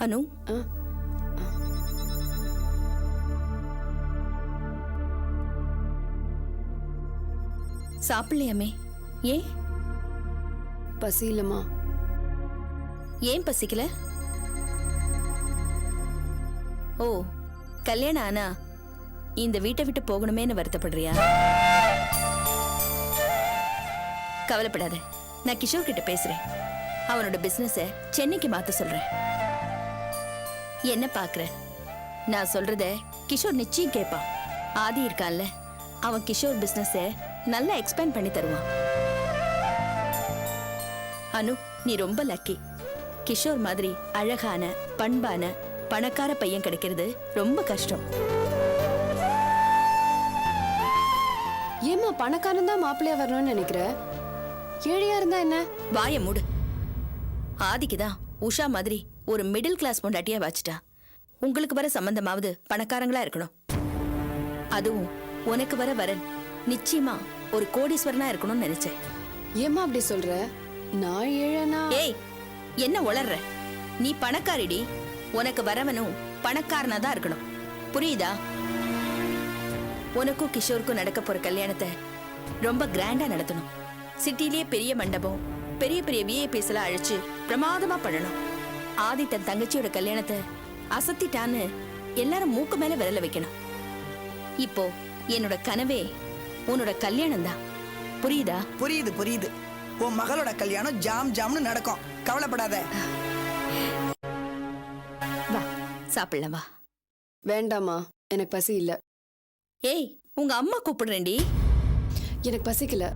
அனு, சாப்பிடலையாமே? ஏன்? பசி இல்லம்மா. ஏன் பசிக்கல? ஓ, கல்யாணம் ஆனா இந்த வீட்டை விட்டு போகணுமேன்னு வருத்தப்படுறியா? கவலைப்படாத, நான் கிஷோர் கிட்ட பேசுறேன். அவனோட பிசினஸ சென்னைக்கு மாத்த சொல்றேன். என்ன பாக்குற? நான் சொல்றத கிஷோர் நிச்சயம் கேட்பான். ஆதி இருக்கான்ல, அவன் கிஷோர் பிசினஸ நல்லா எக்ஸ்பேண்ட் பண்ணி தருவான். அனு, நீ ரொம்ப லக்கி. கிஷோர் மாதிரி அழகான, பண்பான, பணக்கார பையன் கிடைக்கிறது ரொம்ப கஷ்டம். ஏமா பணக்காரன் தான் மாப்பிள்ளையா வரணும்னு நினைக்கிற? ஏழையா இருந்தா என்ன? வாய மூடு. ஆதிக்குதான் உஷா மாதிரி ஒரு மிடில் கிளாஸ் பொண்டாட்டியா வச்சுட்டா. உங்களுக்கு வர சம்பந்தமாவது பணக்காரங்களா இருக்கணும். அதுவும் உனக்கு வர வரன் நிச்சயமா ஒரு கோடீஸ்வரனா இருக்கணும்னு நினைச்சேன். ஏமா அப்படி சொல்ற? நான் ஏழனா? ஏய், என்ன உளர்ற? நீ பணக்காரிடி. உனக்கு வரவனும் பணக்காரனா தான் இருக்கணும். புரியுதா? உனக்கும் கிஷோருக்கும் நடக்க போற கல்யாணத்தை ரொம்ப கிராண்டா நடத்தணும். சிட்டிலேயே பெரிய மண்டபம், பெரிய பெரிய விஐபிஸ் எல்லாம் அழைச்சு பிரமாதமா பண்ணணும். ஆதி தன் தங்கச்சியோட கல்யாணத்தை அசத்திட்டான்னு எல்லாரும் மூக்கு மேல விரல வைக்கணும். இப்போ என்னோட கனவே உன்னோட கல்யாணம் தான். புரியுதா? புரியுது புரியுது. உன் மகளோட கல்யாணம் ஜாம் ஜாம்னு நடக்கும். கவலைப்படாத. வா சாப்பிடலாம் வா. வேண்டாமா, எனக்கு பசி இல்ல. ஏய், உங்க அம்மா கூப்பிடுறேன்டி. எனக்கு பசிக்கல.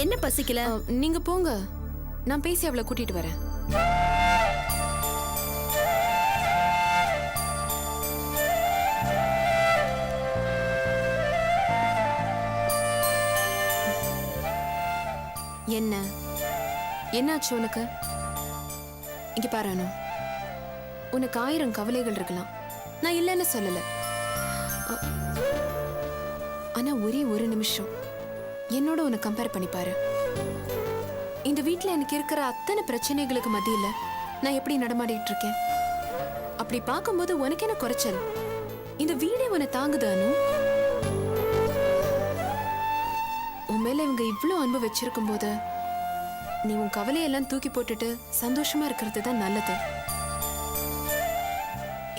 என்ன பசிக்கல? நீங்க போங்க, நான் பேசி அவளை கூட்டிட்டு வரேன். என்ன என்னாச்சு உனக்கு? இங்க பாரு அனு, உனக்கு 1000 கவலைகள் இருக்கலாம், நான் இல்லைன்னு சொல்லல. ஆனா ஒரே ஒரு நிமிஷம் என்னோட உன்னை கம்பேர் பண்ணி பாரு. இந்த வீட்டுல எனக்கு இருக்கிற அத்தனை பிரச்சனைகளுக்கு மத்தியில நான் எப்படி நடமாடிட்டு இருக்கேன். அப்படி பார்க்கும்போது உனக்கு என்ன குறைச்சல்? இந்த வீடே உன்னை தாங்குது அனு. உன் மேல இவங்க இவ்ளோ அன்பு வச்சிருக்கும் போது நீ உன் கவலையெல்லாம் தூக்கி போட்டுட்டு சந்தோஷமா இருக்கிறது தான் நல்லது.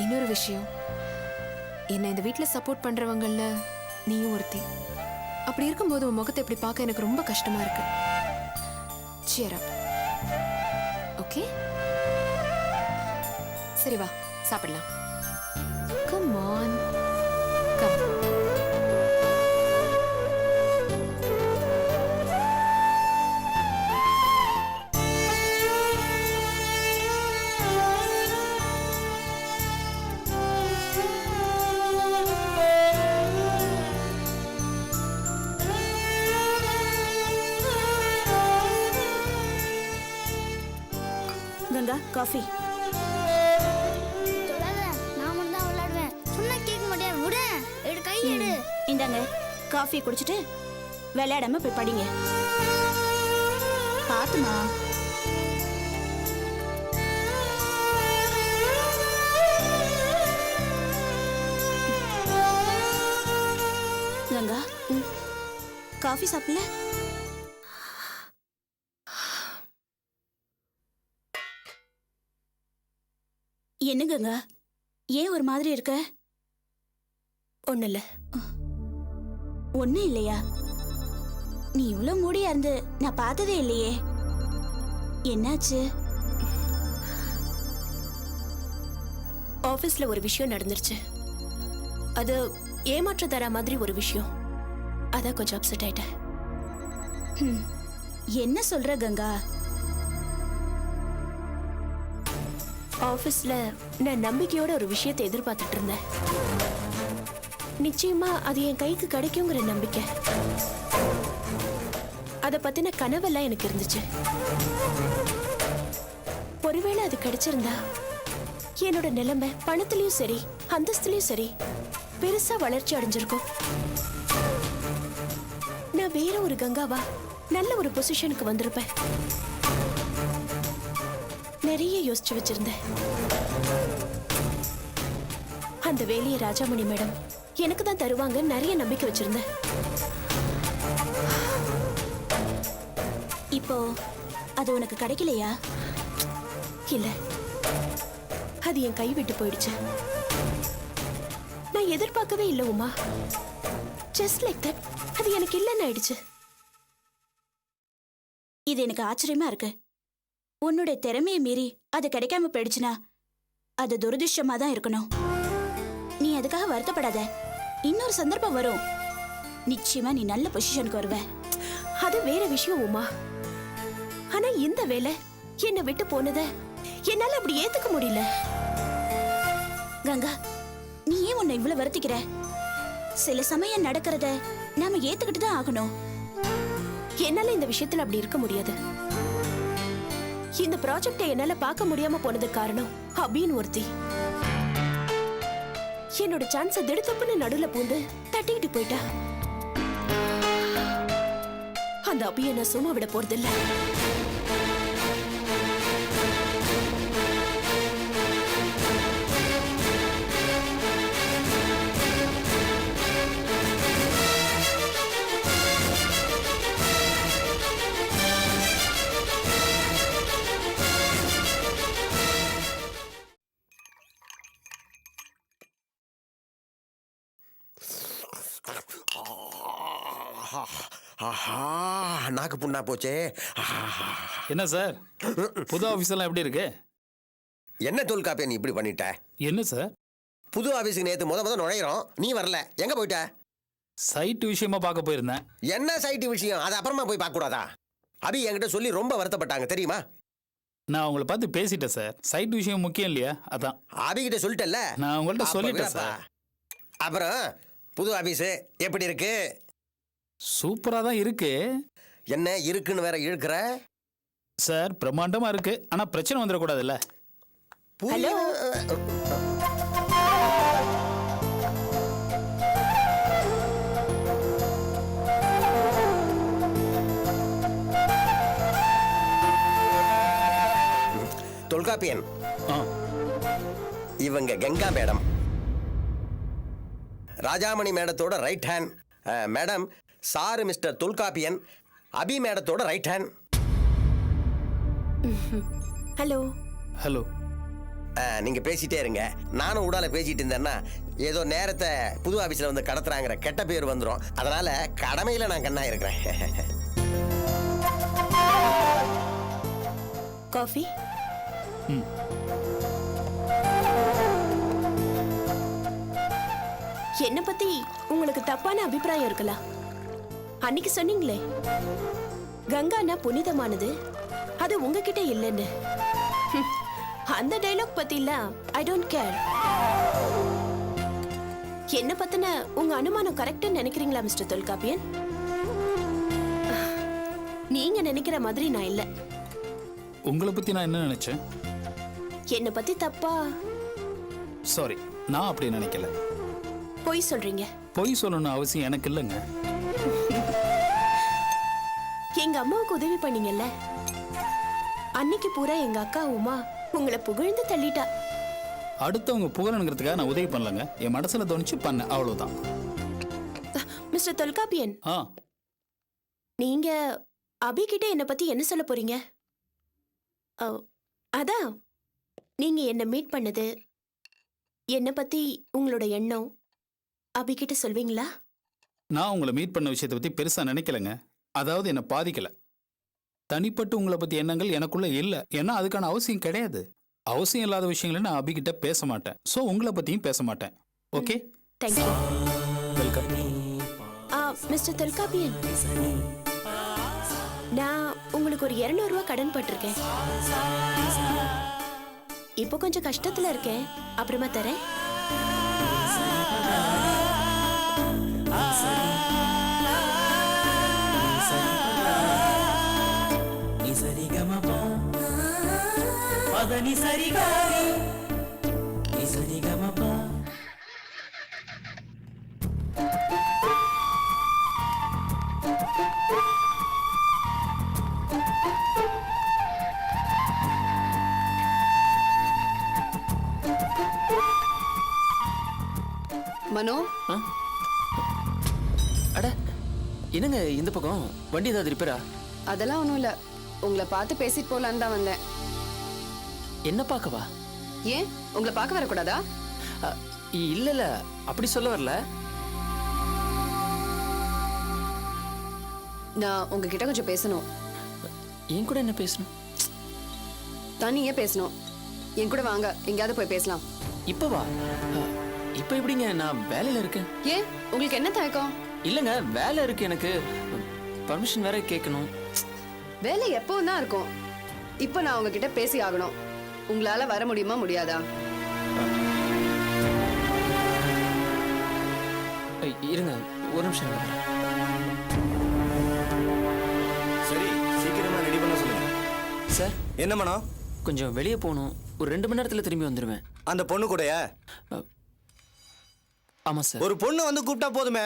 இன்னொரு விஷயம், என்ன இந்த வீட்டுல சப்போர்ட் பண்றவங்கல்ல நீயும் ஒருத்தி. அப்படி இருக்கும்போது உன் முகத்தை இப்படி பார்க்க எனக்கு ரொம்ப கஷ்டமா இருக்கு. cheer up. ஓகே, சரி வா சாப்பிடலாம். come on, come. Ganga, coffee. நான் மட்டும் தான் விளையாடுவேன். சொன்னா கேட்க மாட்டேன். விடு, எடு, கை எடு. இந்தாங்க காஃபி குடிச்சிட்டு விளையாடாம போய் படிங்க. பாத்துமா. கங்கா, காஃபி சாப்பிடல? என்னங்கங்க, ஏன் ஒரு மாதிரி இருக்க? ஒண்ணு இல்ல. ஒண்ணு இல்லையா? நீ இவ்வளவு மூடியா இருந்து நான் பார்த்ததே இல்லையே. என்னாச்சு? ஆபீஸ்ல ஒரு விஷயம் நடந்துருச்சு. அது ஏமாற்ற தர மாதிரி ஒரு விஷயம். அதான் கொஞ்சம் அப்செட் ஆயிட்டேன். என்ன சொல்ற கங்கா? ஆபீஸ்ல நான் நம்பிக்கையோட ஒரு விஷயத்தை எதிர்பார்த்துட்டு இருந்தேன். நிச்சயமா அது என் கைக்கு கிடைக்குங்கிற நம்பிக்கை. அத பத்தின கனவெல்லாம் எனக்கு இருந்துச்சு. ஒருவேளை அது கிடைச்சிருந்தா என்னோட நிலைமை பணத்திலயும் சரி அந்தஸ்துலயும் சரி பெருசா வளர்ச்சி அடைஞ்சிருக்கும். நான் வேற ஒரு கங்காவா நல்ல ஒரு பொசிஷனுக்கு வந்திருப்பேன். நிறைய யோசிச்சு வச்சிருந்தேன். அந்த வேலையை ராஜாமணி மேடம் எனக்கு தான் தருவாங்க நிறைய நம்பிக்கை வச்சிருந்தேன். இப்போ அது உனக்கு கிடைக்கலையா? இல்ல, அது என் கை விட்டு போயிடுச்சு. நான் எதிர்பார்க்கவே இல்லை உமா. ஜஸ்ட் லைக் தட் அது எனக்கு இல்லைன்னு ஆயிடுச்சு. இது எனக்கு ஆச்சரியமா இருக்கு. உன்னுடைய திறமையை மீறி அது கிடைக்காம போயிடுச்சுன்னா அது துரதிர்ஷ்டமா தான் இருக்கணும். நீ அதுக்காக வருத்தப்படாத. இன்னொரு சந்தர்ப்பம் வரும். நிச்சயமா நீ நல்ல பொசிஷனுக்கு வருவ. அது வேற விஷயம் உமா. ஆனா இந்த வேலை என்னை விட்டு போனத என்னால அப்படி ஏத்துக்க முடியல. கங்கா, நீ ஏன் உன்னை இவ்வளவு வருத்திக்கிற? சில சமயம் நடக்கிறத நாம ஏத்துக்கிட்டு தான் ஆகணும். என்னால இந்த விஷயத்துல அப்படி இருக்க முடியாது. இந்த ப்ராஜெக்டை என்னால பார்க்க முடியாம போனதுக்கு காரணம் அபின்னு ஒருத்தி. என்னோட சான்ஸ திடுத்தப்புன்னு நடுவுல பூந்து தட்டிக்கிட்டு போயிட்டா. அந்த அபியை நான் சும்மா விட போறதில்ல. ஆஹா, நாக்கு புண்ணா போச்சே. என்ன சார், புது ஆஃபீஸ் எல்லாம் எப்படி இருக்கு? என்ன தொல்காப்பியா நீ இப்படி பண்ணிட்ட? என்ன சார், புது ஆபீஸுக்கு நேத்து முத நுழையிறோம், நீ வரல. எங்க போயிட்ட? சைட் விஷயமா பார்க்க போயிருந்தேன். என்ன சைட்டு விஷயம்? அது அப்புறமா போய் பார்க்க கூடாதா? அபி என்கிட்ட சொல்லி ரொம்ப வருத்தப்பட்டாங்க தெரியுமா? நான் உங்களை பார்த்து பேசிட்டேன் சார். சைட் விஷயம் முக்கியம் இல்லையா, அதான். அபி கிட்ட சொல்லிட்டல்ல? நான் உங்கள்ட்ட அப்ப சொல்லிட்டேன் விடப்பா. சார். அப்புறம் புது ஆபீஸ் எப்படி இருக்கு? சூப்பரா தான் இருக்கு என்ன இருக்குன்னு வேற இழுக்கிற? சார். பிரம்மாண்டமா இருக்கு, ஆனா பிரச்சனை வந்துடக்கூடாதுல்ல. ஹலோ, தொல்காப்பியன், ஆ, இவங்க கங்கா மேடம், ராஜாமணி மேடத்தோட right hand. Madam, sir mister Tholkappiyan, Abhi மேடத்தோட ரைட் ஹேண்ட். ஹலோ. ஹலோ. நீங்க பேசிட்டே இருங்க. நானும் உடால பேசிட்டு இருந்தேன்னா ஏதோ நேரத்தை புது ஆபீஸ்ல வந்து கடத்துறாங்கிற கெட்ட பேர் வந்துடும். அதனால கடமையில நான் கண்ணா இருக்கிறேன். காஃபி. என்ன பத்தி உங்களுக்கு தப்பான அபிப்பிராயம் இருக்கலாம். அன்னைக்கு சொன்னீங்களே கங்கானா புனிதமானது, அது உங்ககிட்ட இல்லைன்னு. அந்த டைலாக் பத்திலாம் ஐ டோன்ட் கேர். என்ன பத்தின உங்க அனுமானம் கரெக்ட்னு நினைக்கிறீங்களா மிஸ்டர் தொல்காப்பியன்? நீங்க நினைக்கிற மாதிரி நான் இல்ல. உங்களை பத்தி நான் என்ன நினைச்சேன்? என்ன பத்தி தப்பா? சாரி, நான் அப்படி நினைக்கல. பொய் சொல்றீங்க. பொய் சொல்லணும்னு அவசியம் எனக்கு இல்லைங்க. எங்க அம்மாவுக்கு உதவி பண்ணீங்கல்ல, அன்னைக்கு பூரா எங்க அக்கா உமா உங்களை புகழ்ந்து தள்ளிட்டா. அடுத்தவங்க புகழணுங்கிறதுக்காக நான் உதவி பண்ணலங்க. என் மனசுல தோணுச்சு பண்ண, அவ்வளவுதான். மிஸ்டர் தொல்காப்பியன், ஆ, நீங்க அபி கிட்ட என்ன பத்தி என்ன சொல்ல போறீங்க? அதான் நீங்க என்ன மீட் பண்ணது, என்ன பத்தி உங்களோட எண்ணம் அபி கிட்ட சொல்வீங்களா? நான் உங்களை மீட் பண்ண விஷயத்தை பத்தி பெருசா நினைக்கலங்க. அதாவது என்ன பாதிக்கல. தனிப்பட்டு உங்களை பத்தி எண்ணங்கள் எனக்குள்ள இல்ல. ஏன்னா அதுக்கான அவசியம் கிடையாது. அவசியம் இல்லாத விஷயங்களை நான் அபி கிட்ட பேச மாட்டேன். சோ உங்களை பத்தியும் பேச மாட்டேன். Okay, thank you. Welcome. Mister Tholkappiyan, நான் உங்களுக்கு ஒரு 200 ரூபாய் கடன் பட்டிருக்கேன். இப்போ கொஞ்சம் கஷ்டத்துல இருக்கேன், அப்புறமா தரேன். மனோ ஆ? அட என்னங்க இந்த பக்கம் வண்டி ஏதாவது ரிப்பேரா? அதெல்லாம் ஒன்றும் இல்லை, உங்களை பார்த்து பேசிட்டு போலான்னு தான் வந்தேன். என்ன பார்க்கவா? ஏன் உங்களை பார்க்க வரக்கூடாதா? அ, இல்ல இல்ல அப்படி சொல்ல வரல. நான் உங்ககிட்ட கொஞ்சம் பேசணும். என் கூட என்ன பேசணும்? தனியே பேசணும். என் கூட வாங்க, எங்கேயாவது போய் பேசலாம். இப்ப வா. இப்ப எப்படிங்க? நான் வேலையில இருக்கேன். ஏன் உங்களுக்கு என்ன தயக்கம்? இல்லங்க வேலை இருக்கு எனக்கு. பர்மிஷன் வேற கேட்கணும். வேலை எப்பவும் தான் இருக்கும். இப்போ நான் உங்ககிட்ட பேசி ஆகணும். உங்களால வர முடியுமா முடியாதா? இருங்க ஒரு நிமிஷம் இருங்க. சரி சீக்கிரமா ரெடி பண்ண சொல்லுங்க. சார் என்ன மனம்? கொஞ்சம் வெளியே போகணும். ஒரு 2 மணி நேரத்துல திரும்பி வந்துடுவேன். அந்த பொண்ணு கூடயா? ஆமா சார். ஒரு பொண்ணு வந்து கூப்பிட்டா போதுமே,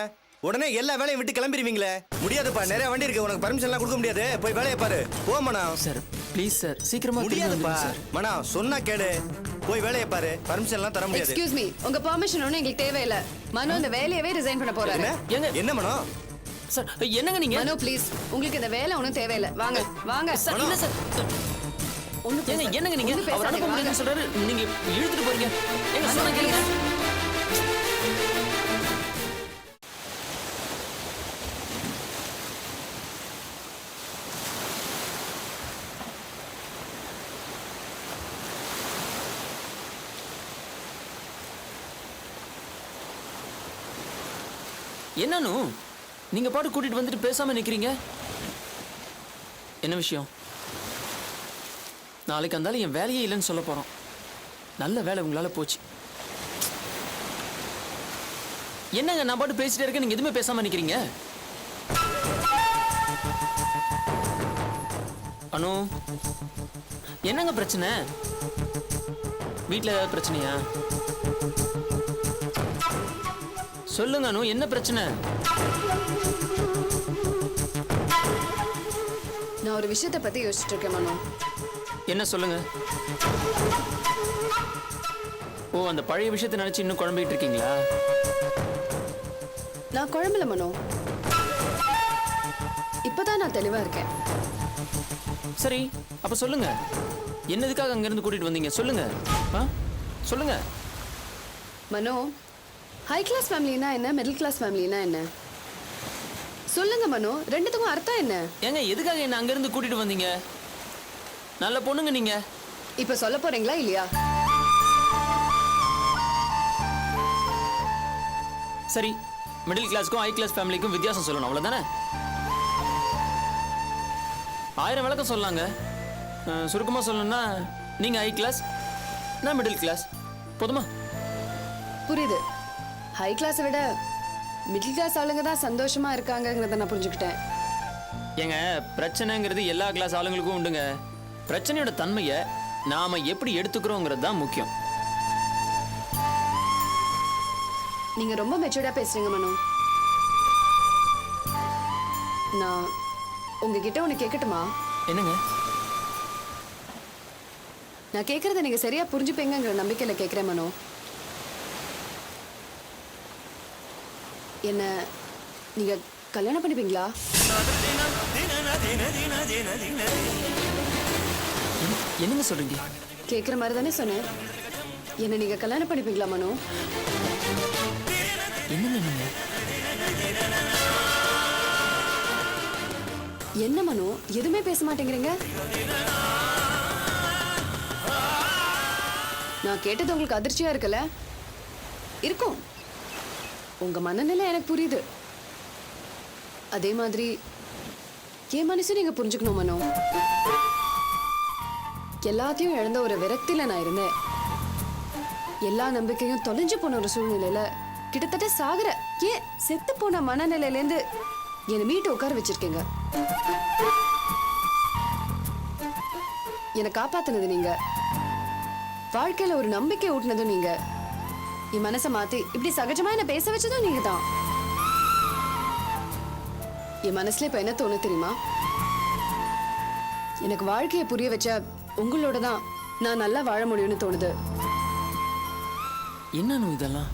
உடனே எல்லா வேலையும் விட்டு கிளம்பிடுவீங்களே. முடியாதுப்பா, நிறைய வண்டி இருக்கு, உனக்கு பர்மிஷன் எல்லாம் கொடுக்க முடியாது. போய் வேலையை பாரு. போ மனம். சார் ப்ளீஸ் சார், சீக்கிரமா திரும்பி முடியாதுப்பா வந்துடுங்க சார். மனம், சொன்னா கேளு. போய் வேலையை பாரு, பர்மிஷன் எல்லாம் தர முடியாது. எக்ஸ்கியூஸ் மீ, உங்க பெர்மிஷன் ஒன்றும் எங்களுக்கு தேவையில்லை. மனோ இந்த வேலையவே ரிசைன் பண்ண போறாரு. என்ன? ஏங்க? என்ன மனம்? சார் என்னங்க நீங்க? மனோ ப்ளீஸ், உங்களுக்கு இந்த வேலை ஒன்றும் தேவையில்லை. வாங்க வாங்க. சார் இல்ல சார். ஏங்க என்னங்க நீங்க? அவர் அனுப்ப முடியும்னு சொல்றாரு, நீங்க இழுத்துட்டு போறீங்க. ஏங்க சொன்னா கேளுங்க. என்னன்னு நீங்க பாட்டு கூட்டிட்டு வந்துட்டு பேசாம நிக்கிறீங்க? என்ன விஷயம்? நாளைக்கு அந்தாலும் என் வேலையே இல்லைன்னு சொல்ல போறோம். நல்ல வேலை உங்களால போச்சு. என்னங்க நான் பாட்டு பேசிட்டே இருக்கேன், நீங்க எதுவுமே பேசாம நிக்கிறீங்க? அனு என்னங்க பிரச்சனை? வீட்ல ஏதாவது பிரச்சனையா? சொல்லுங்க அனு, என்ன பிரச்சனை? நான் ஒரு விஷயத்தை பத்தி யோசிச்சுட்டு இருக்கேன் மனோ. என்ன சொல்லுங்க. ஓ, அந்த பழைய விஷயத்தை நினைச்சு இன்னும் குழம்பிட்டு இருக்கீங்களா? நான் குழம்புல மனோ, இப்பதான் நான் தெளிவா இருக்கேன். சரி அப்ப சொல்லுங்க, என்னதுக்காக அங்க இருந்து கூட்டிட்டு வந்தீங்க? சொல்லுங்க. ஆ? சொல்லுங்க. மனோ, ஹை கிளாஸ் ஃபேமிலினா என்ன, மிடில் கிளாஸ் ஃபேமிலினா என்ன? சொல்லுங்க மனோ, ரெண்டுத்துக்கும் அர்த்தம் என்ன? ஏங்க எதுக்காக என்ன அங்க இருந்து கூட்டிட்டு வந்தீங்க? நல்ல பொண்ணுங்க நீங்க. இப்ப சொல்ல போறீங்களா இல்லையா? சரி, மிடில் கிளாஸ்க்கும் ஹை கிளாஸ் ஃபேமிலிக்கும் வித்தியாசம் சொல்லணும், அவ்வளவுதானே? 1000 விளக்கம் சொல்லலாங்க. சுருக்கமா சொல்லணும்னா நீங்க ஹை கிளாஸ், நான் மிடில் கிளாஸ். போதுமா? புரியுது. ஹை கிளாஸை விட மிடில் கிளாஸ் ஆளுங்க தான் சந்தோஷமா இருக்காங்கிறத நான் புரிஞ்சுக்கிட்டேன். ஏங்க பிரச்சனைங்கிறது எல்லா கிளாஸ் ஆளுங்களுக்கும் உண்டுங்க. பிரச்சனையோட தன்மையை நாம எப்படி எடுத்துக்கிறோங்கிறது தான் முக்கியம். நீங்க ரொம்ப மெச்சூர்டா பேசுறீங்க மனோ. நான் உங்ககிட்ட ஒண்ணு கேட்கட்டுமா? என்னங்க? நான் கேட்கறத நீங்க சரியா புரிஞ்சுப்பீங்கிற நம்பிக்கையில கேட்கிறேன் மனோ. என்ன நீங்க கல்யாணம் பண்ணிப்பீங்களா? என்னங்க சொல்றீங்க? கேட்குற மாதிரி தானே சொன்னேன். என்ன நீங்க கல்யாணம் பண்ணிப்பீங்களா மனோ? என்னங்க நீங்க? என்ன மனோ, எதுவுமே பேச மாட்டேங்கிறீங்க? நான் கேட்டது உங்களுக்கு அதிர்ச்சியா இருக்குல்ல? இருக்கும். உங்க மனநிலை எனக்கு புரியுது. அதே மாதிரி என் மனசு நீங்க புரிஞ்சுக்கணும் மனோ. எல்லாத்தையும் இழந்த ஒரு விரக்தியில நான் இருந்தேன். எல்லா நம்பிக்கையும் தொலைஞ்சு போன ஒரு சூழ்நிலையில கிட்டத்தட்ட சாகுற, ஏன் செத்து போன மனநிலையில இருந்து என்னை மீட்டு உட்கார வச்சிருக்கீங்க. என்னை காப்பாத்துனது நீங்க. வாழ்க்கையில ஒரு நம்பிக்கை ஊட்டினதும் நீங்க. என் மனசை மாத்தி இப்படி சகஜமா என்ன பேச வச்சதும் நீங்க தான். என் மனசுல இப்ப என்ன தோணு தெரியுமா? எனக்கு வாழ்க்கையை புரிய வச்ச உங்களோட தான் நான் நல்லா வாழ முடியும்னு தோணுது. என்னன்னு இதெல்லாம்?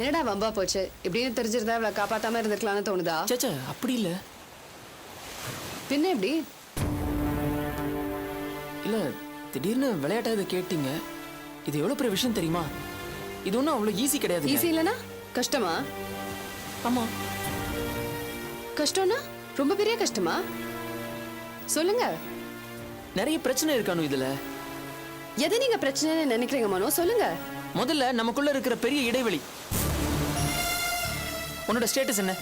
என்னடா வம்பா போச்சு இப்படின்னு தெரிஞ்சிருந்தா இவளை காப்பாத்தாம இருந்திருக்கலாம்னு தோணுதா? சேச்சா அப்படி இல்ல பின்ன எப்படி? இல்ல திடீர்னு விளையாட்டா இதை கேட்டீங்க. இது எவ்வளவு பெரிய விஷயம் தெரியுமா? இது ஒன்றும் அவ்வளோ ஈஸி கிடையாது. ஈஸி இல்லைன்னா கஷ்டமா? ஆமா. கஷ்டம்னா ரொம்ப பெரிய கஷ்டமா? சொல்லுங்க. நிறைய பிரச்சனை இருக்கானு இதுல. எதை நீங்க பிரச்சனைன்னு நினைக்கிறீங்க மனோ? சொல்லுங்க. முதல்ல நமக்குள்ள இருக்கிற பெரிய இடைவெளி. உன்னோட ஸ்டேட்டஸ் என்ன?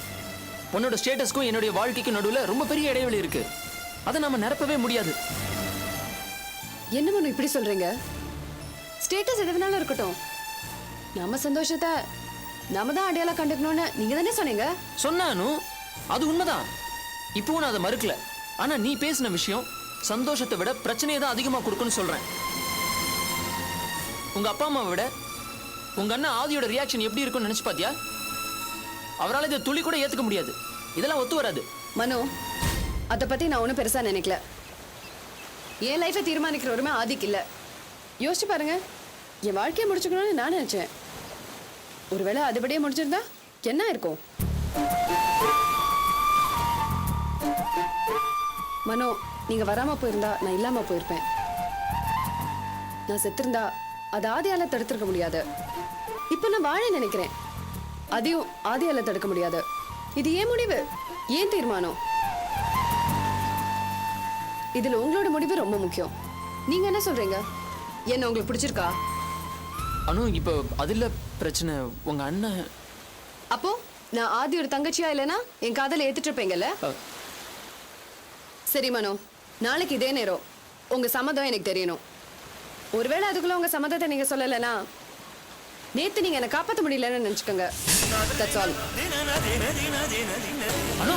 உன்னோட ஸ்டேட்டஸ்க்கும் என்னுடைய வாழ்க்கைக்கும் நடுவுல ரொம்ப பெரிய இடைவெளி இருக்கு. அதை நாம நிரப்பவே முடியாது. என்ன மனோ இப்படி சொல்றீங்க? ஸ்டேட்டஸ் எது வேணாலும் இருக்கட்டும், நம்ம சந்தோஷத்தை நாம தான் அடையாளம் கண்டுக்கணும்னு நீங்க தானே சொன்னீங்க. சொன்னானு அது உண்மைதான். இப்பவும் நான் அதை மறுக்கல. ஆனா நீ பேசின விஷயம் சந்தோஷத்தை விட பிரச்சனையை தான் அதிகமா கொடுக்குன்னு சொல்றேன். உங்க அப்பா அம்மாவை விட உங்க அண்ணன் ஆதியோட ரியாக்ஷன் எப்படி இருக்கும்னு நினைச்சு பாத்தியா? அவரால் இதை துளி கூட ஏத்துக்க முடியாது. இதெல்லாம் ஒத்து வராது. மனோ, அதை பத்தி நான் ஒன்றும் பெருசா நினைக்கல. என் லைஃபை தீர்மானிக்கிற உரிமை ஆதிக்கு இல்ல. யோசிச்சு பாருங்க, என் வாழ்க்கையை முடிச்சுக்கணும்னு நான் நினைச்சேன். ஒருவேளை அதுபடியே முடிச்சிருந்தா என்ன இருக்கும்? மனோ, நீங்க வராம போயிருந்தா நான் இல்லாம போயிருப்பேன். நான் செத்திருந்தா அது ஆதியால தடுத்திருக்க முடியாது. இப்ப நான் வாழ நினைக்கிறேன், அதையும் ஆதியால தடுக்க முடியாது. இது ஏன் முடிவு, ஏன் தீர்மானம். இதுல உங்களோட முடிவு ரொம்ப முக்கியம். நீங்க என்ன சொல்றீங்க? என்ன உங்களுக்கு பிடிச்சிருக்கா? அனு இப்போ அதுல பிரச்சனை. உங்க அண்ணன் அப்போ நான் ஆதியோட தங்கச்சியா இல்லைன்னா என் காதலை ஏத்துட்டு இருப்பீங்கல்ல? சரி மனோ, நாளைக்கு இதே நேரம் உங்க சம்மதம் எனக்கு தெரியணும். ஒருவேளை அதுக்குள்ள உங்க சம்மதத்தை நீங்க சொல்லலைன்னா நேத்து நீங்க என்ன காப்பாற்ற முடியலன்னு நினைச்சுக்கோங்க. That's all. அனு